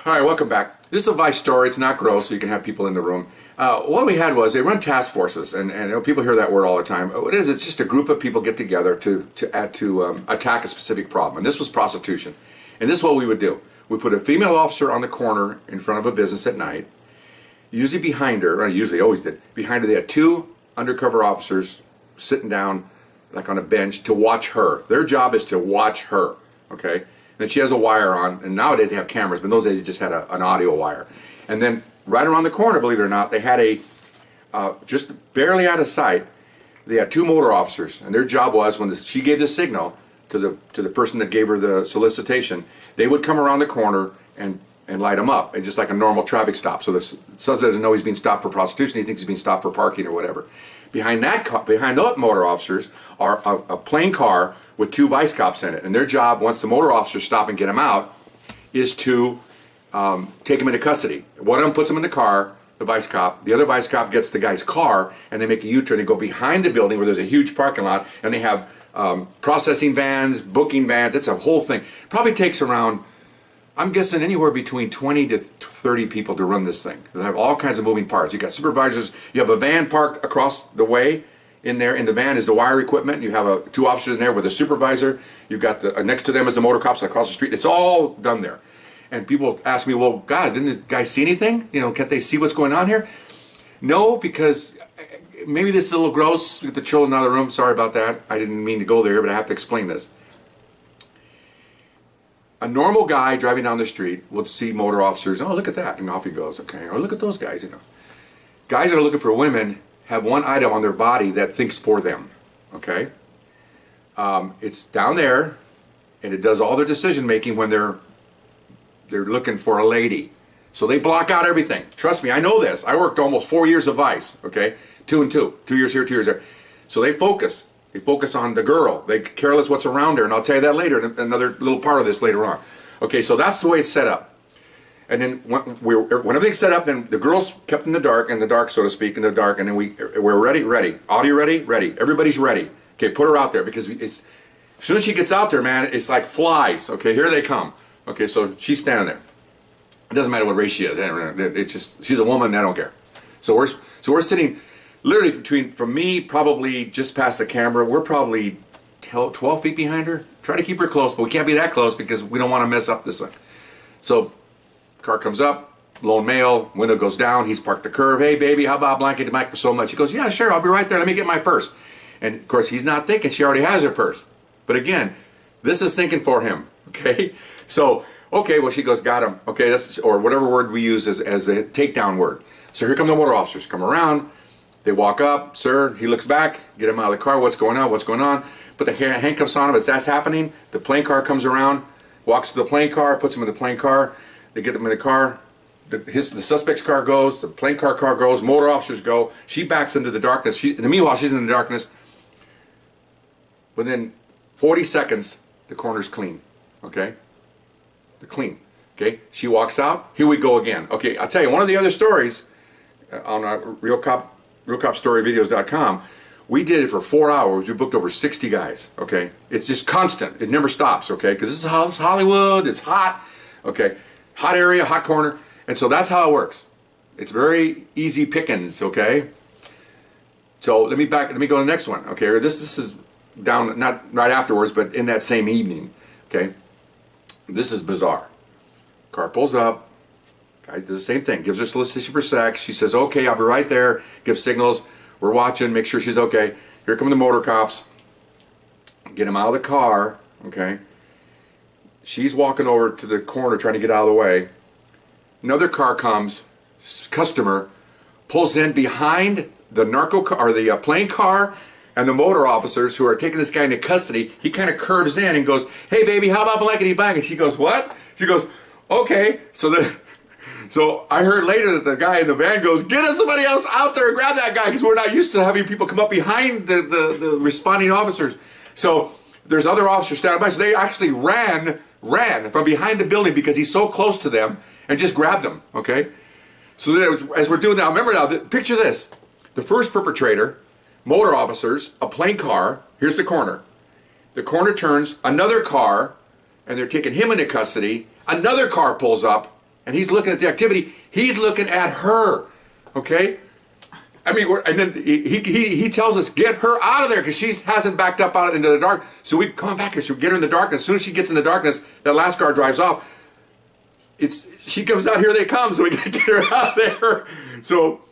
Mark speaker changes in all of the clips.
Speaker 1: All right, welcome back. This is a Vice story. It's not gross, so you can have people in the room. What we had was they run task forces, and people hear that word all the time. What it is, it's just a group of people get together to attack a specific problem. And this was prostitution. And this is what we would do. We put a female officer on the corner in front of a business at night. Usually behind her, or usually always did, behind her they had two undercover officers sitting down like on a bench to watch her. Their job is to watch her, okay? Then she has a wire on, and nowadays they have cameras, but in those days you just had an audio wire. And then right around the corner, believe it or not, they had just barely out of sight, they had two motor officers, and their job was when she gave the signal to the person that gave her the solicitation, they would come around the corner and light them up, and just like a normal traffic stop. So the suspect doesn't know he's being stopped for prostitution, he thinks he's being stopped for parking or whatever. Behind those motor officers are a plain car with two vice cops in it, and their job, once the motor officers stop and get them out, is to take them into custody. One of them puts them in the car, the vice cop. The other vice cop gets the guy's car, and they make a U-turn. They go behind the building where there's a huge parking lot, and they have processing vans, booking vans. It's a whole thing. Probably takes around, I'm guessing, anywhere between 20 to 30 people to run this thing. They have all kinds of moving parts. You got supervisors. You have a van parked across the way. In there, in the van is the wire equipment. You have two officers in there with a supervisor. You've got next to them is the motor cops across the street. It's all done there. And people ask me, well, God, didn't the guy see anything? You know, can't they see what's going on here? No, because maybe this is a little gross with the children out of the room. Sorry about that. I didn't mean to go there, but I have to explain this. A normal guy driving down the street will see motor officers. Oh, look at that. And off he goes. Okay. Or look at those guys, you know. Guys that are looking for women have one item on their body that thinks for them, okay? It's down there, and it does all their decision making when they're looking for a lady. So they block out everything. Trust me, I know this. I worked almost 4 years of Vice, okay? 2 and 2. 2 years here, 2 years there. So they focus. They focus on the girl. They careless what's around her, and I'll tell you that later, another little part of this later on. Okay, so that's the way it's set up. And then when everything's set up, then the girl's kept in the dark, so to speak, in the dark, and then we're ready. Audio ready. Everybody's ready. Okay, put her out there, because as soon as she gets out there, man, it's like flies. Okay, here they come. Okay, so she's standing there. It doesn't matter what race she is. It's just, she's a woman, I don't care. So we're sitting literally from me, probably just past the camera, we're probably 12 feet behind her. Try to keep her close, but we can't be that close because we don't want to mess up this thing. So car comes up, lone male, window goes down, he's parked the curb. Hey baby, how about blanket the mic for so much? He goes, yeah, sure, I'll be right there, let me get my purse. And of course he's not thinking she already has her purse. But again, this is thinking for him, okay? So, okay, well she goes, got him. Okay, that's, or whatever word we use as the takedown word. So here come the motor officers, come around, they walk up, sir, he looks back, get him out of the car, what's going on? Put the handcuffs on him. As that's happening, the plane car comes around, walks to the plane car, puts him in the plane car. They get them in the car. The suspect's car goes. The plane car goes. Motor officers go. She backs into the darkness. In the meanwhile, she's in the darkness. Within 40 seconds, the corner's clean. Okay? They're clean. Okay? She walks out. Here we go again. Okay, I'll tell you, one of the other stories on RealCopStoryVideos.com, we did it for 4 hours. We booked over 60 guys. Okay? It's just constant. It never stops. Okay? Because this is Hollywood. It's hot. Okay? Hot area, hot corner. And so that's how it works. It's very easy pickings, okay? So let me go to the next one, okay? This is down, not right afterwards, but in that same evening, okay? This is bizarre. Car pulls up, guy does the same thing, gives her solicitation for sex. She says, okay, I'll be right there, gives signals, we're watching, make sure she's okay. Here come the motor cops, get him out of the car, okay? She's walking over to the corner trying to get out of the way. Another car comes, customer, pulls in behind the narco car, or the plane car, and the motor officers who are taking this guy into custody. He kind of curves in and goes, hey baby, how about blankety blank? And she goes, what? She goes, okay. So I heard later that the guy in the van goes, get us somebody else out there and grab that guy, because we're not used to having people come up behind the responding officers. So there's other officers standing by, so they actually ran from behind the building because he's so close to them and just grabbed them, okay? So then, as we're doing now, remember now, picture this. The first perpetrator, motor officers, a plane car, here's the corner. The corner turns, another car, and they're taking him into custody. Another car pulls up, and he's looking at the activity. He's looking at her, okay? I mean, and then he tells us, get her out of there, because she hasn't backed up out into the dark. So we come back and she'll get her in the darkness. As soon as she gets in the darkness, that last car drives off. She comes out, here they come, so we gotta get her out of there. So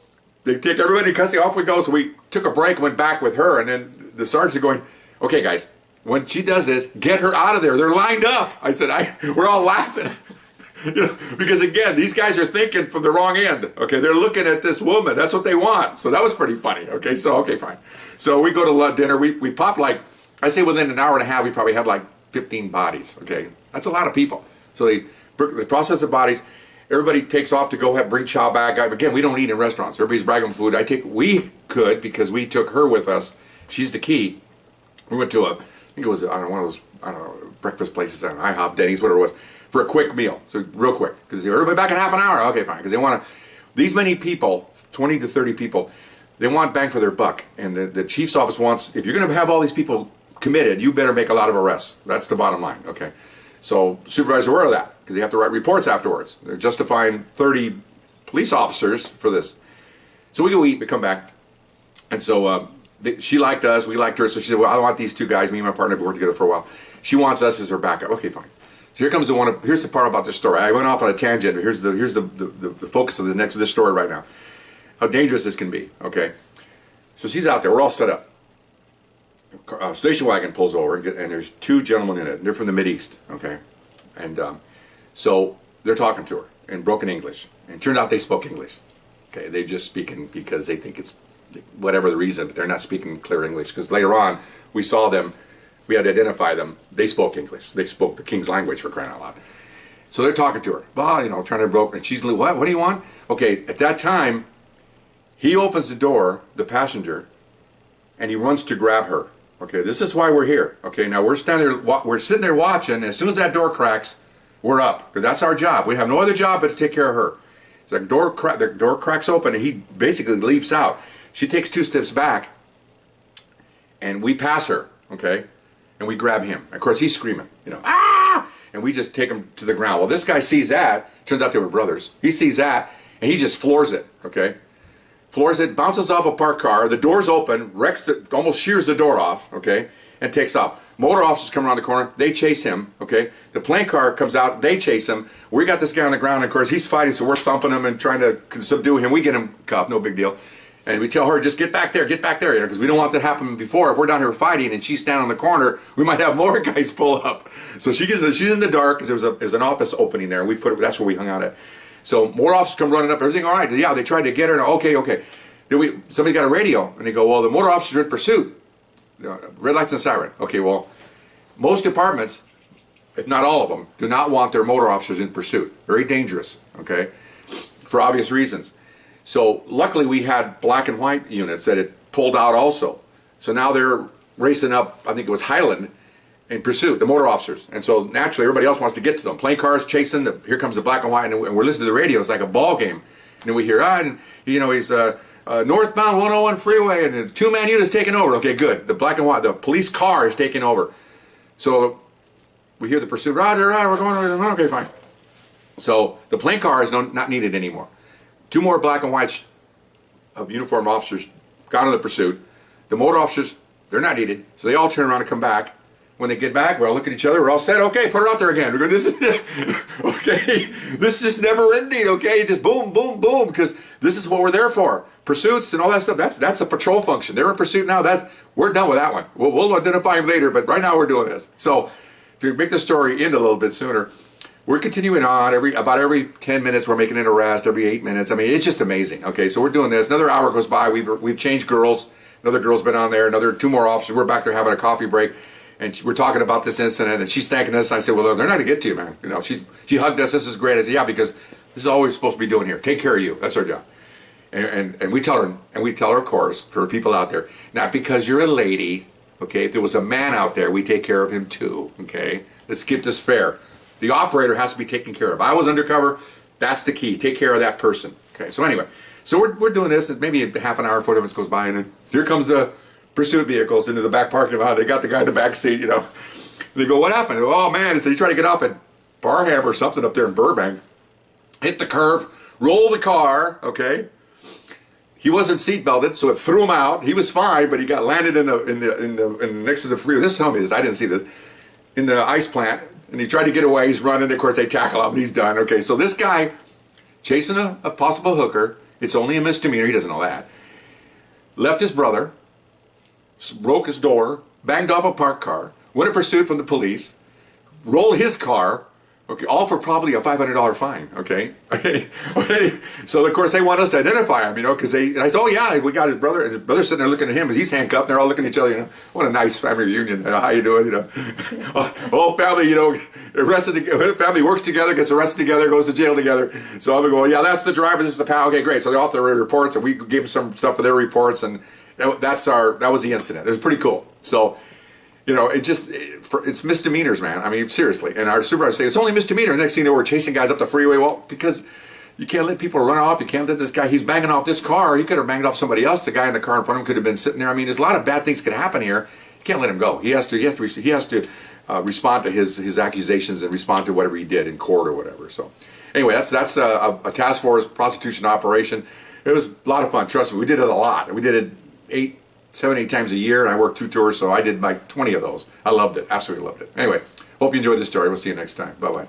Speaker 1: they take everybody, cussing, off we go. So we took a break, went back with her, and then the sergeants are going, okay guys, when she does this, get her out of there. They're lined up. I said, we're all laughing. You know, because again, these guys are thinking from the wrong end. Okay, they're looking at this woman. That's what they want. So that was pretty funny. Okay, so okay, fine. So we go to dinner. We pop, like, I say within an hour and a half, we probably have like 15 bodies. Okay, that's a lot of people. So they process the bodies. Everybody takes off to go bring chow back. Again, we don't eat in restaurants. Everybody's bragging food. We could, because we took her with us. She's the key. We went to I think it was one of those breakfast places, IHOP, Denny's, whatever it was, for a quick meal. So real quick, because everybody back in half an hour. Okay, fine, because they want to. These many people, 20 to 30 people, they want bang for their buck, and the chief's office wants. If you're going to have all these people committed, you better make a lot of arrests. That's the bottom line. Okay, so supervisors are aware of that, because they have to write reports afterwards. They're justifying 30 police officers for this. So we go eat, we come back, and so she liked us, we liked her, so she said, well, I want these two guys, me and my partner, we worked together for a while. She wants us as her backup. Okay, fine. So here comes here's the part about this story. I went off on a tangent, but here's the focus of this story right now. How dangerous this can be, okay? So she's out there, we're all set up. A station wagon pulls over, and there's two gentlemen in it, and they're from the Mideast, okay? And so they're talking to her in broken English, and it turned out they spoke English. Okay, they just speaking because they think it's whatever the reason, but they're not speaking clear English, because later on we saw them, we had to identify them. They spoke English. They spoke the King's language, for crying out loud. So they're talking to her, well, trying to broke, and she's like, what do you want? Okay, at that time, he opens the door, the passenger, and he runs to grab her. Okay, this is why we're here. Okay, now we're sitting there watching, and as soon as that door cracks, we're up, because that's our job. We have no other job but to take care of her. So the door cracks open, and he basically leaps out. She takes 2 steps back, and we pass her, okay? And we grab him. Of course, he's screaming, ah! And we just take him to the ground. Well, this guy sees that. Turns out they were brothers. He sees that, and he just floors it, okay? Floors it, bounces off a parked car. The door's open, wrecks it, almost shears the door off, okay? And takes off. Motor officers come around the corner. They chase him, okay? The plane car comes out. They chase him. We got this guy on the ground, and of course, he's fighting, so we're thumping him and trying to subdue him. We get him cuffed, no big deal. And we tell her, just get back there, because we don't want that to happen before. If we're down here fighting and she's standing on the corner, we might have more guys pull up. So she's in the dark, because there's an office opening there. That's where we hung out at. So more officers come running up. Everything all right? Yeah, they tried to get her. Okay. Then somebody got a radio, and they go, well, the motor officers are in pursuit. Red lights and siren. Okay, well, most departments, if not all of them, do not want their motor officers in pursuit. Very dangerous, okay, for obvious reasons. So luckily we had black and white units that had pulled out also. So now they're racing up, I think it was Highland, in pursuit, the motor officers. And so naturally everybody else wants to get to them. Plane cars chasing, here comes the black and white, and we're listening to the radio. It's like a ball game. And then we hear, he's northbound 101 freeway, and the 2-man unit is taking over. Okay, good. The black and white, the police car is taking over. So we hear the pursuit, roger, we're going over. Okay, fine. So the plane car is not needed anymore. 2 more black and whites of uniformed officers got on the pursuit. The motor officers, they're not needed, so they all turn around and come back. When they get back, we all look at each other, we're all set. Okay, put her out there again. We're going, this is okay. This is never ending. Okay, just boom, boom, boom, because this is what we're there for. Pursuits and all that stuff. That's a patrol function. They're in pursuit now. We're done with that one. We'll identify them later, but right now we're doing this. So to make the story end a little bit sooner, we're continuing on. About every 10 minutes, we're making an arrest. Every 8 minutes. I mean, it's just amazing. Okay, so we're doing this. Another hour goes by. We've changed girls. Another girl's been on there. 2 more officers. We're back there having a coffee break, and we're talking about this incident. And she's thanking us. I said, "Well, they're not going to get to you, man. She hugged us. This is great." I said, "Yeah, because this is all we're supposed to be doing here. Take care of you. That's our job." And we tell her, of course, for people out there, not because you're a lady. Okay, if there was a man out there, we take care of him too. Okay, let's keep this fair. The operator has to be taken care of. I was undercover. That's the key. Take care of that person. Okay. So anyway, we're doing this. Maybe a half an hour, 40 minutes goes by, and then here comes the pursuit vehicles into the back parking lot. They got the guy in the back seat. They go, "What happened?" "Oh man, they try to get up at Barham or something up there in Burbank." hit the curve, rolled the car, okay? He wasn't seat belted, so it threw him out. He was fine, but he got landed in the next to the freeway. This tell me this, I didn't see this. In the ice plant, and he tried to get away. He's running. Of course, they tackle him. And he's done. Okay, so this guy chasing a possible hooker. It's only a misdemeanor. He doesn't know that. Left his brother, broke his door, banged off a parked car, went in pursuit from the police, rolled his car. Okay, all for probably a $500 fine. Okay, okay. So of course they want us to identify him, because and I said, oh yeah, we got his brother, and his brother's sitting there looking at him as he's handcuffed. And they're all looking at each other. What a nice family reunion. How you doing? Whole family, arrested. Family works together, gets arrested together, goes to jail together. So I'm going, yeah, that's the driver. This is the pal. Okay, great. So they all have their reports, and we gave them some stuff for their reports, and that was the incident. It was pretty cool. So. It's misdemeanors, man. I mean, seriously. And our supervisor say it's only misdemeanor. Next thing you know, we're chasing guys up the freeway. Well, because you can't let people run off. You can't let this guy. He's banging off this car. He could have banged off somebody else. The guy in the car in front of him could have been sitting there. I mean, there's a lot of bad things could happen here. You can't let him go. He has to respond to his accusations and respond to whatever he did in court or whatever. So, anyway, that's a task force prostitution operation. It was a lot of fun. Trust me, we did it a lot. We did it 7, 8 times a year, and I worked 2 tours, so I did like 20 of those. I loved it, absolutely loved it. Anyway, hope you enjoyed this story. We'll see you next time. Bye-bye.